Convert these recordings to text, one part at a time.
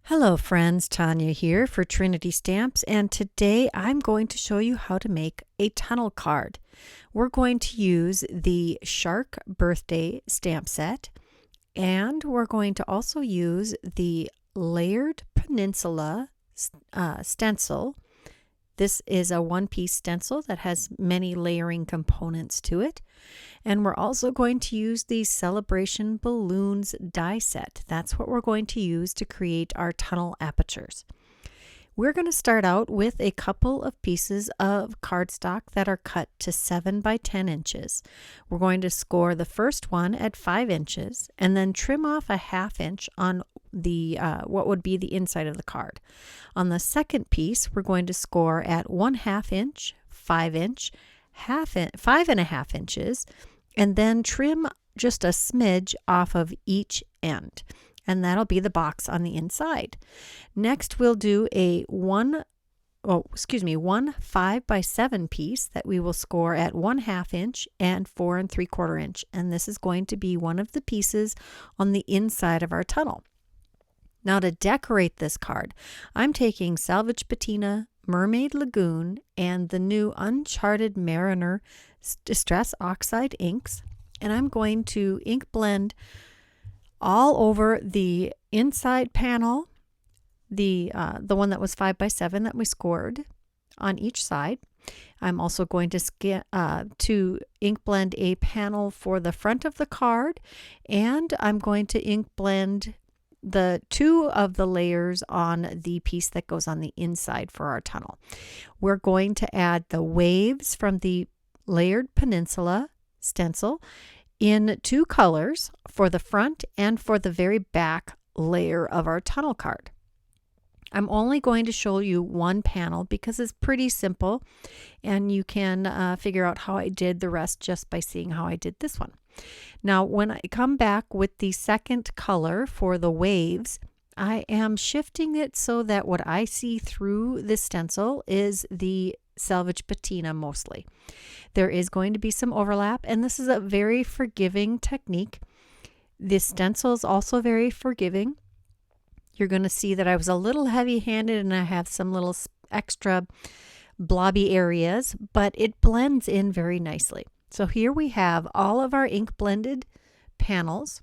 Hello friends, Tanya here for Trinity Stamps, and today I'm going to show you how to make a tunnel card. We're going to use the Shark Birthday stamp set, and we're going to also use the Layered Peninsula stencil. This is a one-piece stencil that has many layering components to it. And we're also going to use the Celebration Balloons die set. That's what we're going to use to create our tunnel apertures. We're going to start out with a couple of pieces of cardstock that are cut to 7 by 10 inches. We're going to score the first one at 5 inches and then trim off a 1/2 inch on the what would be the inside of the card. On the second piece, we're going to score at 1/2 inch, 5 inch, 5.5 inches, and then trim just a smidge off of each end. And that'll be the box on the inside. Next, we'll do a one 5 by 7 piece that we will score at 1/2 inch and 4 3/4 inch. And this is going to be one of the pieces on the inside of our tunnel. Now to decorate this card, I'm taking Salvaged Patina, Mermaid, Lagoon, and the new Uncharted Mariner Distress Oxide inks. And I'm going to ink blend all over the inside panel, the one that was 5 by 7 that we scored on each side. I'm also going to ink blend a panel for the front of the card, and I'm going to ink blend the 2 of the layers on the piece that goes on the inside for our tunnel. We're going to add the waves from the Layered Peninsula stencil in 2 colors for the front and for the very back layer of our tunnel card. I'm only going to show you one panel because it's pretty simple, and you can figure out how I did the rest just by seeing how I did this one. Now, when I come back with the second color for the waves, I am shifting it so that what I see through this stencil is the Salvaged Patina mostly. There is going to be some overlap, and this is a very forgiving technique. This stencil is also very forgiving. You're going to see that I was a little heavy-handed and I have some little extra blobby areas, but it blends in very nicely. So here we have all of our ink blended panels,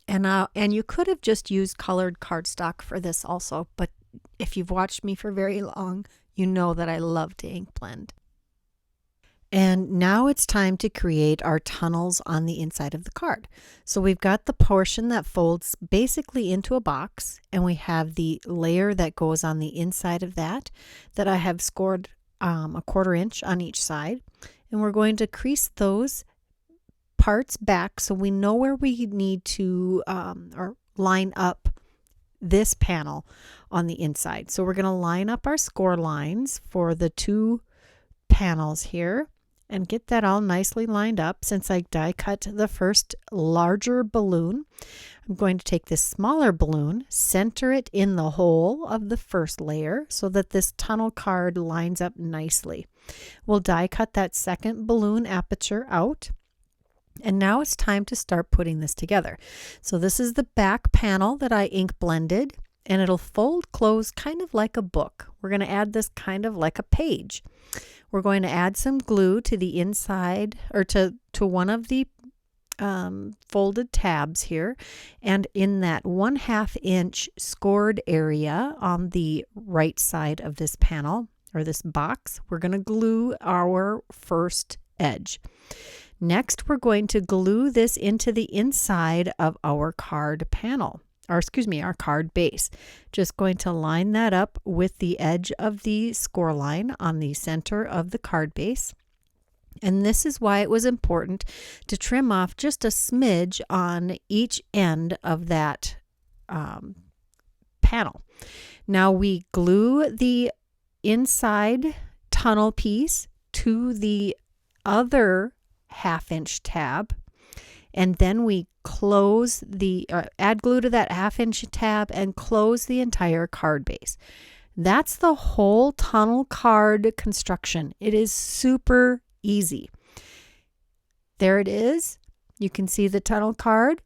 and you could have just used colored cardstock for this also, but if you've watched me for very long, you know that I love to ink blend. And now it's time to create our tunnels on the inside of the card. So we've got the portion that folds basically into a box, and we have the layer that goes on the inside of that I have scored a 1/4 inch on each side. And we're going to crease those parts back so we know where we need to or line up this panel on the inside. So we're going to line up our score lines for the 2 panels here and get that all nicely lined up. Since I die cut the first larger balloon, I'm going to take this smaller balloon, center it in the hole of the first layer so that this tunnel card lines up nicely. We'll die cut that second balloon aperture out. And now it's time to start putting this together. So this is the back panel that I ink blended, and it'll fold close kind of like a book. We're going to add this kind of like a page. We're going to add some glue to the inside, or to one of the folded tabs here, and in that 1/2 inch scored area on the right side of this panel or this box, we're going to glue our first edge. Next, we're going to glue this into the inside of our card panel, or excuse me, our card base. Just going to line that up with the edge of the score line on the center of the card base. And this is why it was important to trim off just a smidge on each end of that panel. Now we glue the inside tunnel piece to the other 1/2 inch tab, and then we close the add glue to that 1/2 inch tab and close the entire card base. That's the whole tunnel card construction. It is super easy. There it is. You can see the tunnel card.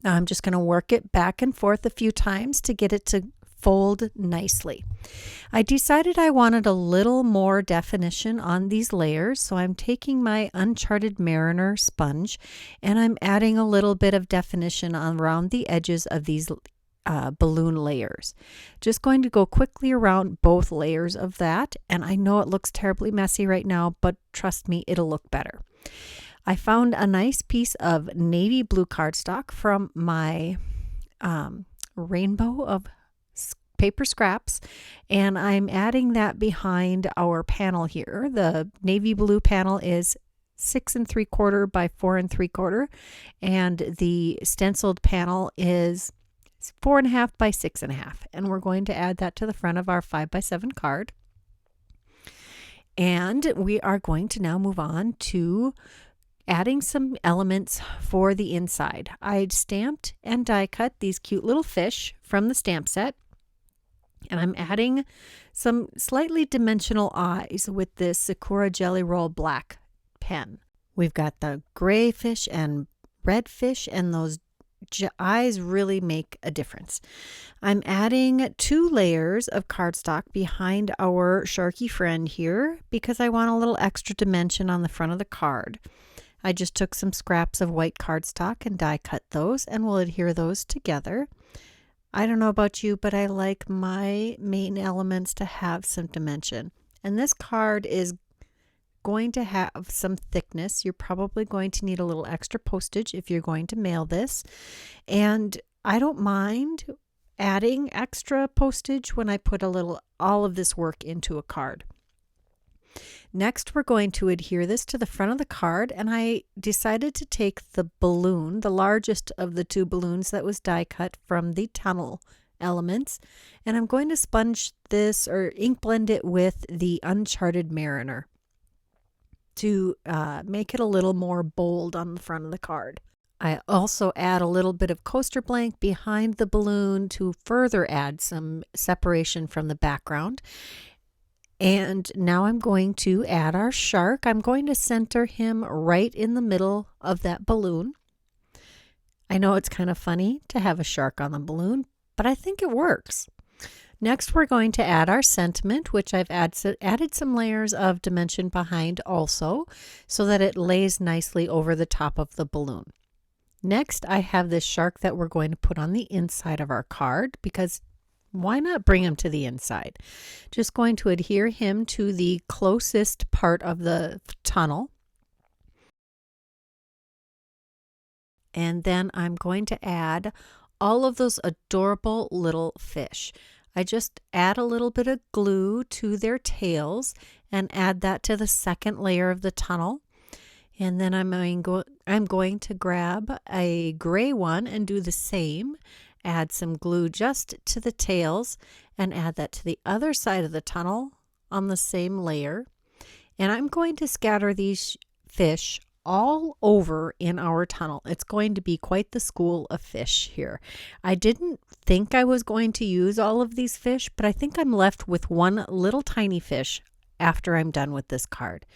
Now I'm just going to work it back and forth a few times to get it to fold nicely. I decided I wanted a little more definition on these layers, so I'm taking my Uncharted Mariner sponge and I'm adding a little bit of definition around the edges of these balloon layers. Just going to go quickly around both layers of that, and I know it looks terribly messy right now, but trust me, it'll look better. I found a nice piece of navy blue cardstock from my rainbow of paper scraps, and I'm adding that behind our panel here. The navy blue panel is 6 3/4 by 4 3/4, and the stenciled panel is 4 1/2 by 6 1/2, and we're going to add that to the front of our 5 by 7 card. And we are going to now move on to adding some elements for the inside. I stamped and die cut these cute little fish from the stamp set, and I'm adding some slightly dimensional eyes with this Sakura Jelly Roll black pen. We've got the gray fish and red fish, and those eyes really make a difference. I'm adding 2 layers of cardstock behind our sharky friend here because I want a little extra dimension on the front of the card. I just took some scraps of white cardstock and die cut those, and we'll adhere those together. I don't know about you, but I like my main elements to have some dimension. And this card is going to have some thickness. You're probably going to need a little extra postage if you're going to mail this. And I don't mind adding extra postage when I put all of this work into a card. Next, we're going to adhere this to the front of the card, and I decided to take the balloon, the largest of the 2 balloons that was die cut from the tunnel elements, and I'm going to sponge this or ink blend it with the Uncharted Mariner to make it a little more bold on the front of the card. I also add a little bit of coaster blank behind the balloon to further add some separation from the background. And now I'm going to add our shark. I'm going to center him right in the middle of that balloon. I know it's kind of funny to have a shark on the balloon, but I think it works. Next, we're going to add our sentiment, which I've added some layers of dimension behind also, so that it lays nicely over the top of the balloon. Next, I have this shark that we're going to put on the inside of our card, because why not bring him to the inside? Just going to adhere him to the closest part of the tunnel. And then I'm going to add all of those adorable little fish. I just add a little bit of glue to their tails and add that to the second layer of the tunnel. And then I'm going to grab a gray one and do the same. Add some glue just to the tails and add that to the other side of the tunnel on the same layer. And I'm going to scatter these fish all over in our tunnel. It's going to be quite the school of fish here. I didn't think I was going to use all of these fish, but I think I'm left with one little tiny fish after I'm done with this card.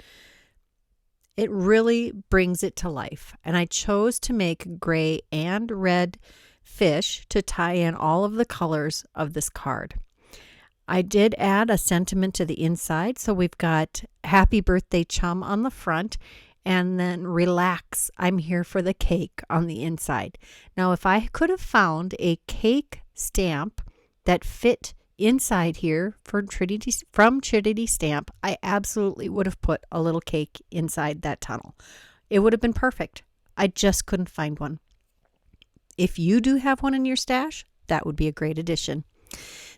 It really brings it to life. And I chose to make gray and red fish to tie in all of the colors of this card. I did add a sentiment to the inside, so we've got Happy Birthday Chum on the front, and then Relax, I'm here for the cake on the inside. Now, if I could have found a cake stamp that fit inside here from Trinity Stamp, I absolutely would have put a little cake inside that tunnel. It would have been perfect. I just couldn't find one. If you do have one in your stash, that would be a great addition.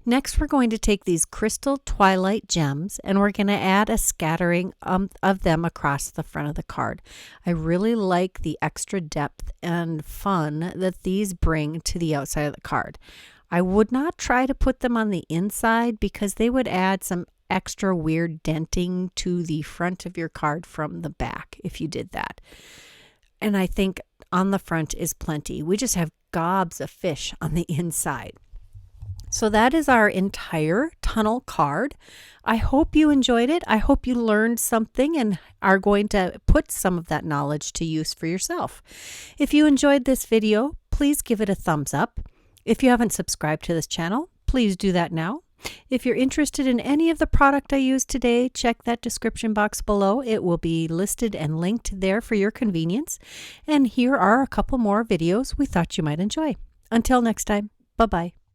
Next, we're going to take these crystal Twilight gems and we're going to add a scattering of them across the front of the card. I really like the extra depth and fun that these bring to the outside of the card. I would not try to put them on the inside because they would add some extra weird denting to the front of your card from the back if you did that. And I think on the front is plenty. We just have gobs of fish on the inside. So that is our entire tunnel card. I hope you enjoyed it. I hope you learned something and are going to put some of that knowledge to use for yourself. If you enjoyed this video, please give it a thumbs up. If you haven't subscribed to this channel, please do that now. If you're interested in any of the product I used today, check that description box below. It will be listed and linked there for your convenience. And here are a couple more videos we thought you might enjoy. Until next time, bye-bye.